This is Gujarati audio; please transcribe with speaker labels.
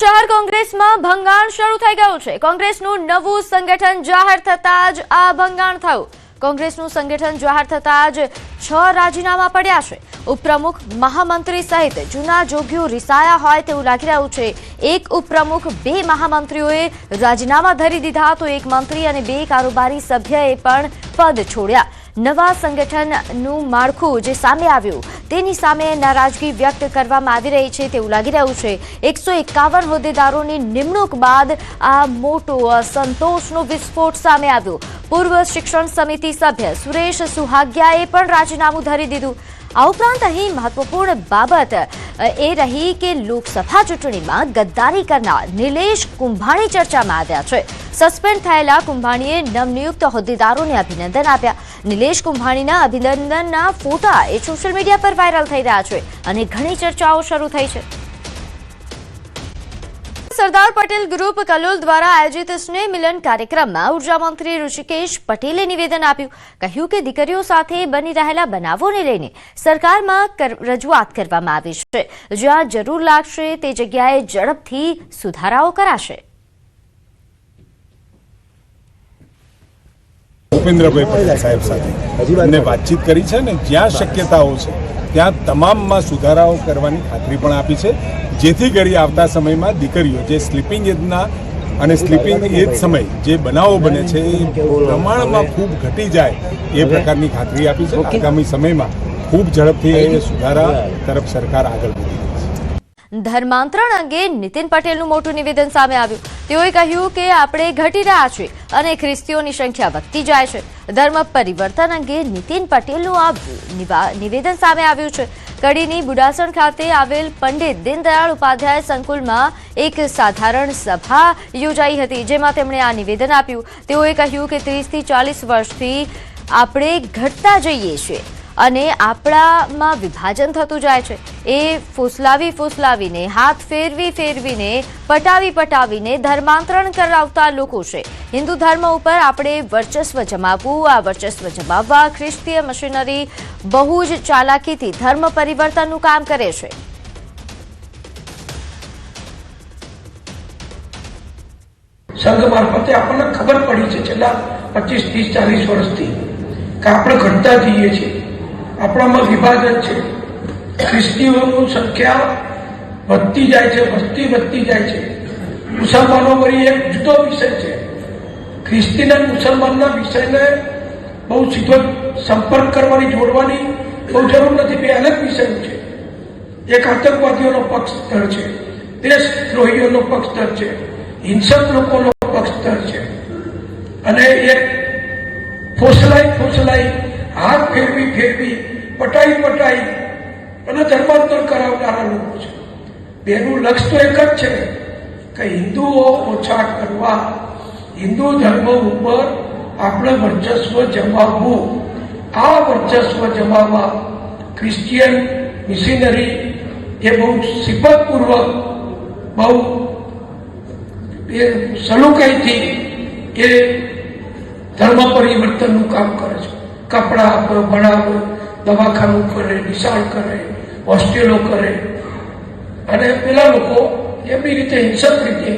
Speaker 1: શહેર કોંગ્રેસમાં ભંગાણ શરૂ થઈ ગયું છે। કોંગ્રેસનું નવું સંગઠન જાહેર થતાં જ આ ભંગાણ થયું। કોંગ્રેસનું સંગઠન જાહેર થતાં જ 6 રાજીનામા પડ્યા છે। ઉપપ્રમુખ મહામંત્રી સહિત જૂના જોગીઓ રિસાયા હોય તેવું લાગી રહ્યું છે। એક ઉપપ્રમુખ, 2 મહામંત્રીઓએ રાજીનામા ધરી દીધા તો એક મંત્રી અને 2 કારોબારી સભ્યએ પણ પદ છોડ્યા। નવા સંગઠનનું માળખું જે સામે આવ્યું તેની સામે નારાજગી વ્યક્ત કરવામાં આવી રહી છે તેવું લાગી રહ્યું છે। 151 હોદ્દેદારોની નિમણૂક બાદ આ મોટો અસંતોષનો વિસ્ફોટ સામે આવ્યો। પૂર્વ શિક્ષણ સમિતિ સભ્ય સુરેશ સુહાગિયાએ પણ રાજીનામું ધરી દીધું। આ ઉપરાંત અહીં મહત્વપૂર્ણ બાબત એ રહી કે લોકસભા ચૂંટણીમાં ગદ્દારી કરનાર નિલેશ કુંભાણી ચર્ચામાં આવ્યા છે। સસ્પેન્ડ થયેલા કુંભાણીએ નવનિયુક્ત હોદ્દેદારોને અભિનંદન આપ્યા। નિલેશ કુંભાણીના અભિનંદનના ફોટા એ સોશિયલ મીડિયા પર વાયરલ થઈ રહ્યા છે અને ઘણી ચર્ચાઓ શરૂ થઈ છે। સરદાર પટેલ ગ્રુપ કલોલ દ્વારા આયોજિત સ્નેહ મિલન કાર્યક્રમમાં ઉર્જા મંત્રી ઋષિકેશ પટેલે નિવેદન આપ્યું। કહ્યું કે દીકરીઓ સાથે બની રહેલા બનાવોને લઈને સરકારમાં રજૂઆત કરવામાં આવી છે। જ્યાં જરૂર લાગશે તે જગ્યાએ ઝડપથી સુધારાઓ કરાશે।
Speaker 2: ભૂપેન્દ્રભાઈ પટેલ સાહેબ સાથે અમને વાતચીત કરી છે ને જ્યાં શક્યતાઓ છે ત્યાં તમામમાં સુધારાઓ કરવાની ખાતરી પણ આપી છે, જેથી કરી આવતા સમયમાં દીકરીઓ જે સ્લીપિંગ એજના અને સ્લીપિંગ એજ સમય જે બનાવો બને છે એ પ્રમાણમાં ખૂબ ઘટી જાય એ પ્રકારની ખાતરી આપી છે। આગામી સમયમાં ખૂબ ઝડપથી સુધારા તરફ સરકાર આગળ વધી રહી છે।
Speaker 1: ધર્માંતરણ અંગે નીતિન પટેલનું મોટું નિવેદન સામે આવ્યું। તેઓએ કહ્યું કે આપણે ઘટી રહ્યા છીએ અને ખ્રિસ્તીઓની સંખ્યા વધતી જાય છે। ધર્મ પરિવર્તન અંગે નીતિન પટેલનું આ નિવેદન સામે આવ્યું છે। કડીની બુડાસણ ખાતે આવેલ પંડિત દીનદયાળ ઉપાધ્યાય સંકુલમાં એક સાધારણ સભા યોજાઈ હતી, જેમાં તેમણે આ નિવેદન આપ્યું। તેઓએ કહ્યું કે 30 થી 40 વર્ષથી આપણે ઘટતા જઈએ છીએ અને આપણામાં વિભાજન થતું જાય છે। એ ફૂસલાવીને, હાથ ફેરવીને, પટાવીને ધર્માંતરણ કરાવતા લોકો છે। હિન્દુ ધર્મ ઉપર આપણે વર્ચસ્વ જમાવવું, આ વર્ચસ્વ જમાવવા ખ્રિસ્તીય મશીનરી બહુ જ ચાલાકીથી ધર્મ પરિવર્તનનું કામ કરે છે।
Speaker 3: સંઘ મારફતે આપણને ખબર પડી છે છેલ્લા 25, 30, 40 વર્ષથી કે આપણે ઘટતા જઈએ છીએ, આપણામાં વિભાજન છે। ખ્રિસ્તીઓની સંખ્યા વધતી જાય છે, વસ્તી વધતી જાય છે। મુસલમાનો વળી એક જુદો વિષય છે। ખ્રિસ્તીના મુસલમાનના વિષયને બહુ સીધો સંપર્ક કરવાની, જોડવાની બહુ જરૂર નથી, 2 અલગ વિષયો છે। એક આતંકવાદીઓનો પક્ષધર છે, દેશદ્રોહીઓનો પક્ષધર છે, હિંસક લોકોનો પક્ષધર છે, અને એક ફોસલાઈ હાથ ફેરવી પટાઈ અને ધર્માંતર કરાવનારા લોકો છે। બેનું લક્ષ્ય તો એક જ છે કે હિન્દુઓ ઓછા કરવા, હિન્દુ ધર્મ ઉપર આપણે વર્ચસ્વ જમાવવું। આ વર્ચસ્વ જમાવવા ક્રિશ્ચિયન મિશનરી એ બહુ સિફતપૂર્વક, બહુ સલુકાઈથી એ ધર્મ પરિવર્તનનું કામ કરે છે। કપડા આપે, ભણાવે, દવાખાનું કરે, નિશાળ કરે, હોસ્ટેલો કરે, અને પેલા લોકો એમની રીતે હિંસક રીતે